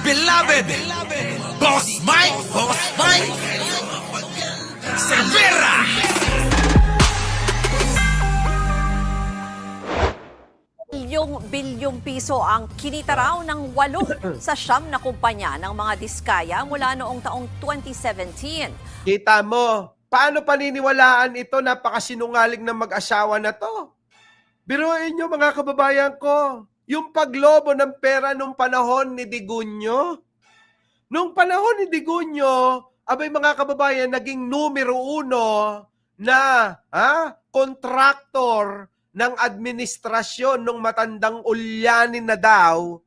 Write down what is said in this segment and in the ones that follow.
beloved, Boss Mike Cervera. Bilyong piso ang kinita raw ng 8 sa siyam na kumpanya ng mga diskaya mula noong taong 2017. Kita mo, paano paniniwalaan ito? Napakasinungaling ng mag-asawa na to. Biruin nyo mga kababayan ko, yung paglobo ng pera nung panahon ni Digunyo. Nung panahon ni Digunyo, abay mga kababayan, naging numero 1 na kontraktor ng administrasyon nung matandang ulyanin na daw,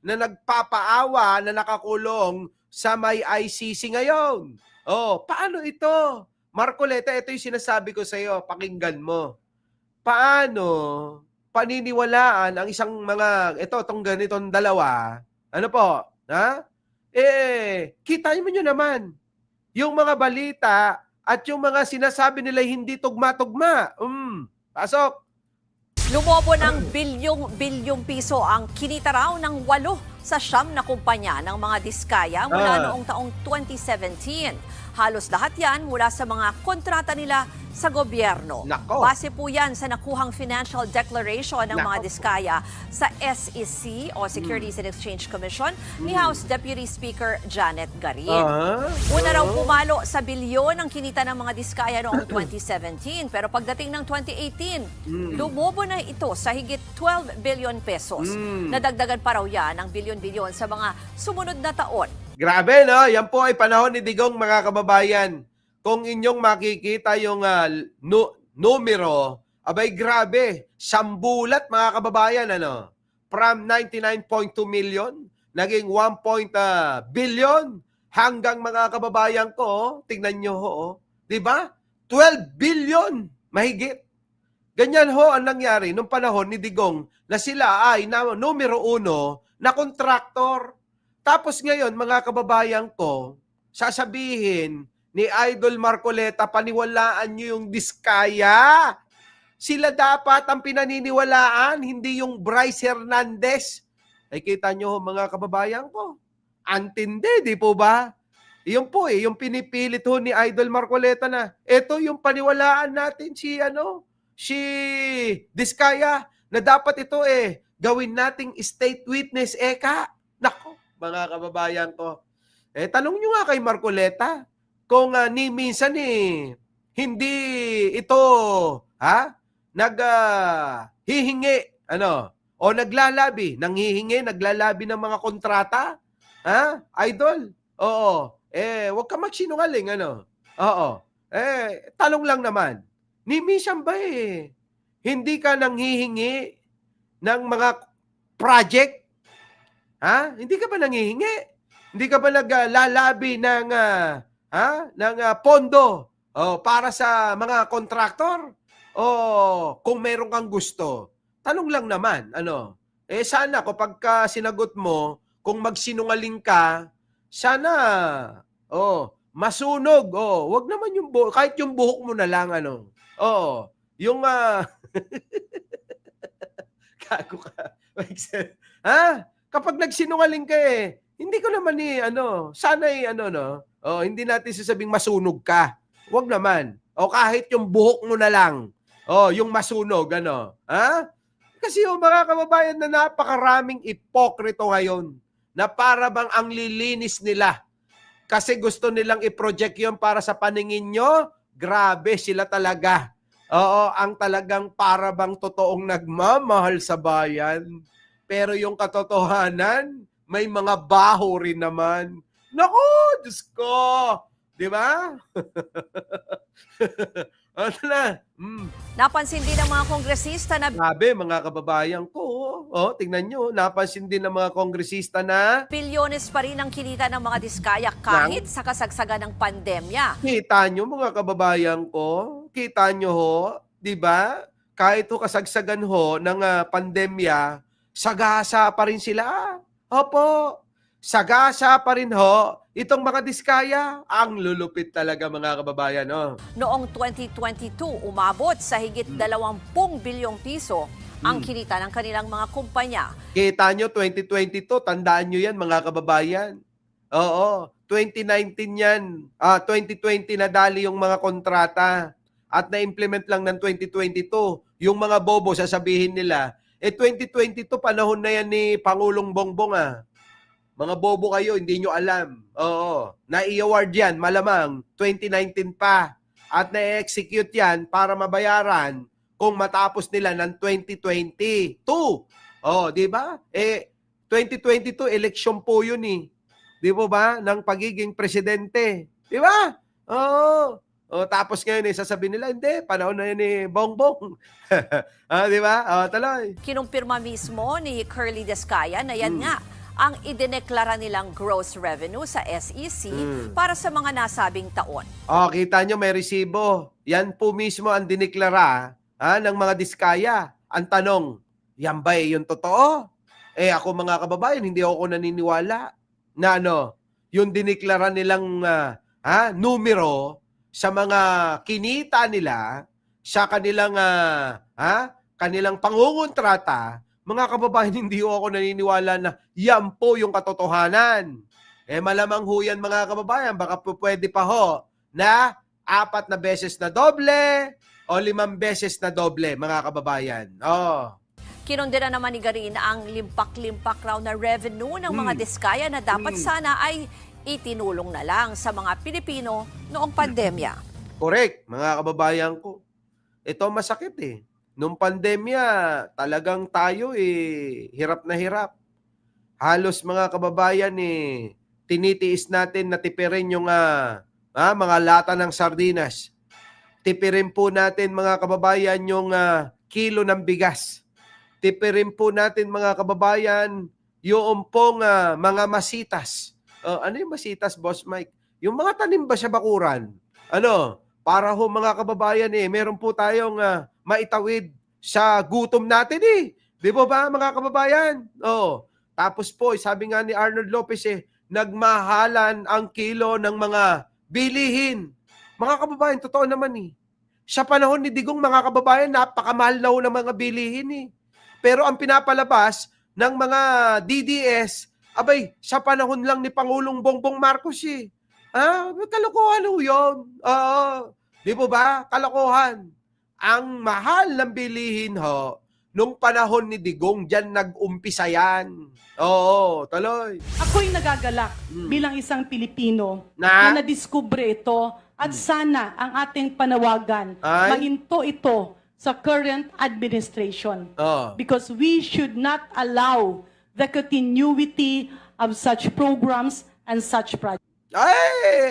na nagpapaawa na nakakulong sa may ICC ngayon. Paano ito? Marcoleta, ito yung sinasabi ko sa iyo, pakinggan mo. Paano paniniwalaan ang isang itong ganitong dalawa? Ano po? Kita mo nyo naman, yung mga balita at yung mga sinasabi nila hindi tugma-tugma. Pasok. Lumobo ng bilyong piso ang kinita raw ng 8 sa siyam na kumpanya ng mga diskaya mula noong taong 2017. Halos lahat yan mula sa mga kontrata nila sa gobyerno. Nako. Base po yan sa nakuhang financial declaration ng mga Nako. diskaya sa SEC o Securities and Exchange Commission ni House Deputy Speaker Janet Garin. Una raw pumalo sa bilyon ang kinita ng mga diskaya noong 2017 pero pagdating ng 2018, lumobo na ito sa higit 12 billion pesos. Nadagdagan pa raw yan ng bilyon-bilyon sa mga sumunod na taon. Grabe, no? Yan po ay panahon ni Digong, mga kababayan. Kung inyong makikita yung numero, abay grabe, sambulat mga kababayan, ano? From 99.2 million, naging 1 billion, hanggang mga kababayan ko, tingnan nyo ho, di ba? 12 billion, mahigit. Ganyan ho ang nangyari nung panahon ni Digong na sila ay numero 1 na kontraktor. Tapos ngayon, mga kababayan ko, sasabihin ni Idol Marcoleta, paniwalaan nyo yung diskaya. Sila dapat ang pinaniniwalaan, hindi yung Bryce Hernandez. Ay kita nyo mga kababayan ko, antindi, di po ba? Yung po yung pinipilit ho ni Idol Marcoleta na, ito yung paniwalaan natin si diskaya, na dapat ito gawin nating state witness, eka. Nako, mga kababayan ko. Tanong nyo nga kay Marcoleta, kung ni minsan hindi ito hihingi o naglalabi, naglalabi ng mga kontrata, idol. Oo. Wag ka magsinungaling, Oo. Tanong lang naman. Ni minsan ba hindi ka nanghihingi ng mga project? Hindi ka ba nanghihingi? Hindi ka ba naglalabi ng pondo para sa mga kontraktor? O kung meron kang gusto, tanong lang naman, sana kapag sinagot mo, kung magsinungaling ka, sana masunog. Wag naman yung kahit yung buhok mo na lang, yung gago ka. Kapag nagsinungaling ka hindi ko naman sana hindi natin sasabing masunog ka. Wag naman. O kahit yung buhok mo na lang, yung masunog, Kasi mga kababayan na napakaraming ipokrito ngayon na para bang ang lilinis nila. Kasi gusto nilang i-project yun para sa paningin nyo, grabe sila talaga. Ang talagang para bang totoong nagmamahal sa bayan. Pero yung katotohanan, may mga baho rin naman. Naku, Diyos ko! Di ba? Ano na? Napansin din ng mga kongresista na Grabe, mga kababayan ko. Tingnan nyo, napansin din ng mga kongresista na bilyones pa rin ang kinita ng mga diskaya kahit sa kasagsagan ng pandemya. kita nyo, mga kababayan ko. Kita nyo ho, di ba? Kahit ho kasagsagan ho ng pandemya, sagasa pa rin sila. Opo, sagasa pa rin ho. Itong mga diskaya, ang lulupit talaga mga kababayan. Noong 2022, umabot sa higit 20 bilyong piso ang kinita ng kanilang mga kumpanya. Kita nyo, 2022, tandaan nyo yan mga kababayan. Oo, 2019 yan. 2020 nadali yung mga kontrata at na-implement lang ng 2022. Yung mga bobo, sasabihin nila, 2022, panahon na yan ni Pangulong Bongbong Mga bobo kayo, hindi nyo alam. Oo, na-i-award yan, malamang, 2019 pa. At na-execute yan para mabayaran kung matapos nila ng 2022. Oh, di ba? 2022 election po yun eh. Di po ba? Ng pagiging presidente. Di ba? Oo. Tapos ngayon sasabihin nila, hindi, panahon na yun ni Bongbong. Di ba? Taloy. Kinumpirma mismo ni Curly Descaya na yan nga ang idineklara nilang gross revenue sa SEC para sa mga nasabing taon. Kita nyo may resibo. Yan po mismo ang dineklara ng mga diskaya. Ang tanong, yan ba yung totoo? Ako mga kababayan, hindi ako naniniwala na yung dineklara nilang numero sa mga kinita nila sa kanilang kanilang pangungontrata. Mga kababayan, hindi ako naniniwala na yan po yung katotohanan. Malamang ho yan mga kababayan, baka po pwede pa ho na 4 na beses na doble o 5 beses na doble mga kababayan. Kinundira naman ni Garin ang limpak-limpak raw na revenue ng mga diskaya na dapat sana ay itinulong na lang sa mga Pilipino noong pandemya. Correct, mga kababayan ko. Ito masakit Nung pandemya, talagang tayo hirap na hirap. Halos mga kababayan tinitiis natin na tipirin yung mga lata ng sardinas. Tipirin po natin mga kababayan yung kilo ng bigas. Tipirin po natin mga kababayan yung pong mga masitas. Ano yung masitas, Boss Mike? Yung mga tanim ba sa bakuran? Para ho mga kababayan meron po tayong maitawid sa gutom natin Di ba mga kababayan? Tapos po, sabi nga ni Arnold Lopez nagmahalan ang kilo ng mga bilihin. Mga kababayan, totoo naman Sa panahon ni Digong mga kababayan, napakamahal na ho ng mga bilihin Pero ang pinapalabas ng mga DDS, abay, sa panahon lang ni Pangulong Bongbong Marcos kalokohan ho yun. Di po ba? Kalokohan. Ang mahal ng bilihin nung panahon ni Digong, dyan nag-umpisa yan. Tuloy. Ako'y nagagalak bilang isang Pilipino Na? na nadiskubre ito at sana ang ating panawagan mahinto ito sa current administration. Because we should not allow the continuity of such programs and such projects.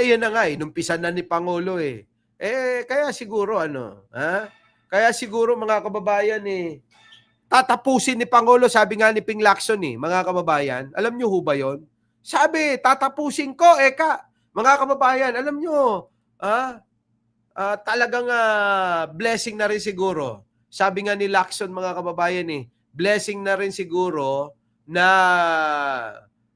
Yan na nga Numpisan na ni Pangulo kaya siguro Kaya siguro mga kababayan tatapusin ni Pangulo, sabi nga ni Ping Lacson mga kababayan. Alam nyo ho ba yun? Sabi, tatapusin ko, mga kababayan, alam nyo, talagang blessing na rin siguro. Sabi nga ni Lacson mga kababayan blessing na rin siguro na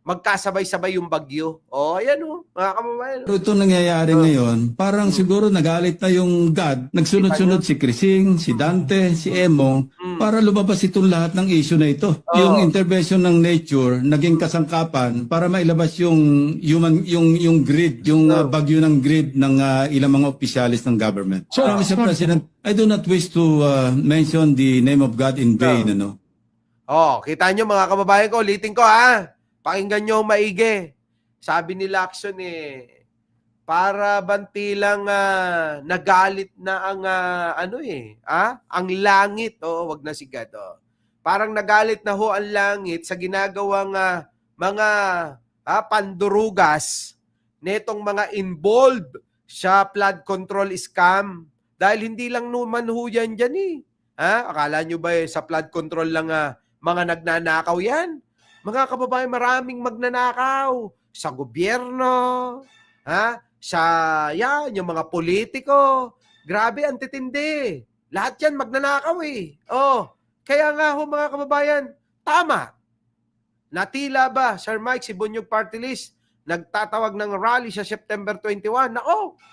magkasabay-sabay yung bagyo. Ayan mga kababayan. Pero ito nangyayari ngayon, parang siguro nagalit na yung God. Nagsunod-sunod si Crising, si Dante, si Emong, para lumabas itong lahat ng issue na ito. Yung intervention ng nature, naging kasangkapan para mailabas yung greed, yung bagyo ng greed ng ilang mga opisyalis ng government. So, Mr. President, I do not wish to mention the name of God in vain. Kita nyo mga kababayan ko, ulitin ko Pakinggan nyo maigi. Sabi ni Lacson para bantilang nagalit na ang ang langit. Wag na sigad. Parang nagalit na ho ang langit sa ginagawang mga pandurugas netong mga involved sa flood control scam. Dahil hindi lang naman ho yan dyan Akala nyo ba sa flood control lang mga nagnanakaw yan? Mga kababayan, maraming magnanakaw sa gobyerno, yung mga politiko. Grabe, ang titindi. Lahat yan magnanakaw Kaya nga ho mga kababayan, tama. Natila ba, Sir Mike, si Bunyog Party List, nagtatawag ng rally sa September 21?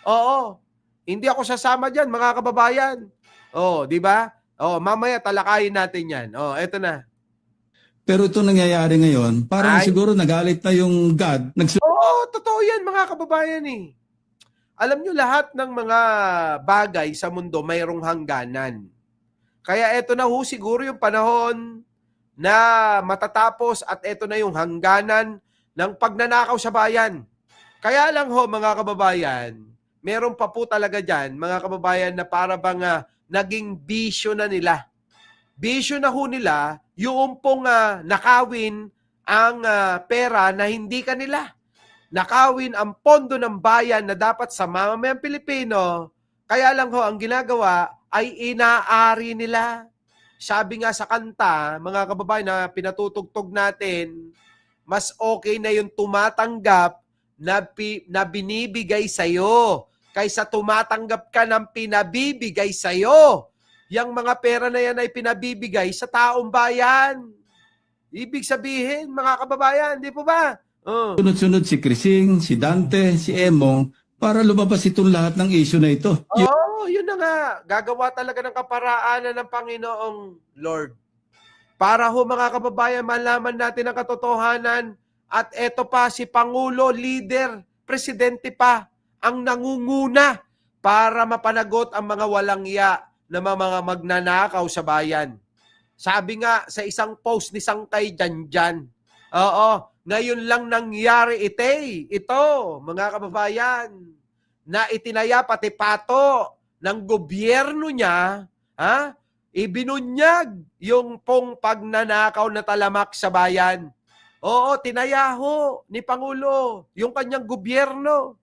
Oo. Hindi ako sasama dyan, mga kababayan. Di ba? Oh, mamaya talakayin natin yan. Oh, eto na. Pero ito nangyayari ngayon, parang siguro nagalit na yung God. Oo, totoo yan mga kababayan eh. Alam nyo lahat ng mga bagay sa mundo mayroong hangganan. Kaya eto na ho siguro yung panahon na matatapos at eto na yung hangganan ng pagnanakaw sa bayan. Kaya lang ho mga kababayan, meron pa po talaga dyan mga kababayan na para bang naging bisyo na nila. Bisyo na ho nila yung pong nakawin ang pera na hindi kanila. Nakawin ang pondo ng bayan na dapat sa mamamayang Pilipino. Kaya lang ho, ang ginagawa ay inaari nila. Sabi nga sa kanta, mga kababayan na pinatutugtog natin, mas okay na yung tumatanggap na binibigay sa'yo kaysa tumatanggap ka ng pinabibigay sa'yo. Yang mga pera na yan ay pinabibigay sa taong bayan. Ibig sabihin, mga kababayan, di po ba? Sunod-sunod si Crising, si Dante, si Emong, para lumabas itong lahat ng issue na ito. Yun na nga. Gagawa talaga ng kaparaanan ng Panginoong Lord. Para ho mga kababayan, malaman natin ang katotohanan. At eto pa, si Pangulo, leader, presidente pa, ang nangunguna para mapanagot ang mga walang iya na mga magnanakaw sa bayan. Sabi nga sa isang post ni Sangkay Janjan, ngayon lang nangyari ito, mga kababayan, na itinaya pati pato ng gobyerno niya, ibinunyag yung pong pagnanakaw na talamak sa bayan. Oo, tinaya ho ni Pangulo yung kanyang gobyerno.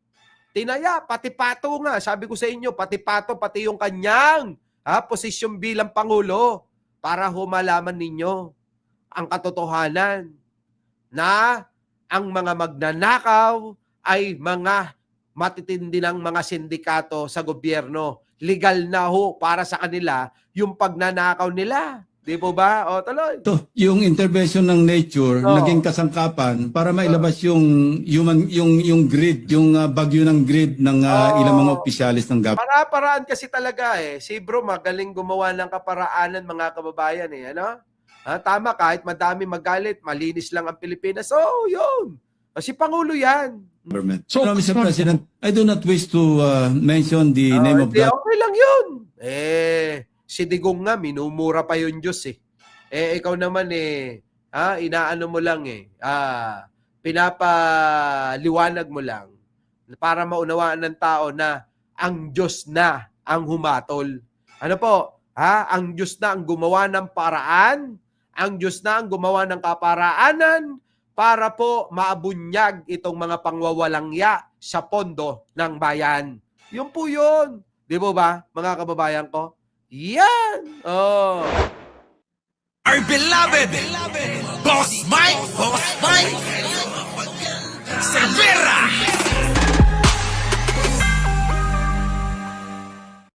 Tinaya, pati pato nga. Sabi ko sa inyo, pati pato, pati yung kanyang posisyon bilang Pangulo para ho malaman ninyo ang katotohanan na ang mga magnanakaw ay mga matitindi ng mga sindikato sa gobyerno. Legal na ho para sa kanila yung pagnanakaw nila. Di po ba? O, tuloy. Ito, yung intervention ng nature, naging kasangkapan para mailabas yung greed, yung bagyo ng greed ng ilang mga opisyalis ng government. Para-paraan kasi talaga eh. Si bro, magaling gumawa ng kaparaanan mga kababayan eh. Ano? Tama, kahit madami magalit, malinis lang ang Pilipinas. Oh, yun. Si Pangulo yan. So, Mr. President, I do not wish to mention the name of God. Okay lang yun. Si Digong nga, minumura pa yung Diyos eh. Ikaw naman inaano mo lang pinapaliwanag mo lang para maunawaan ng tao na ang Diyos na ang humatol. Ano po? Ang Diyos na ang gumawa ng paraan, ang Diyos na ang gumawa ng kaparaanan para po maabunyag itong mga pangwawalangya sa pondo ng bayan. Yun po yun. Di ba, mga kababayan ko? Yan! Our beloved Boss Mike!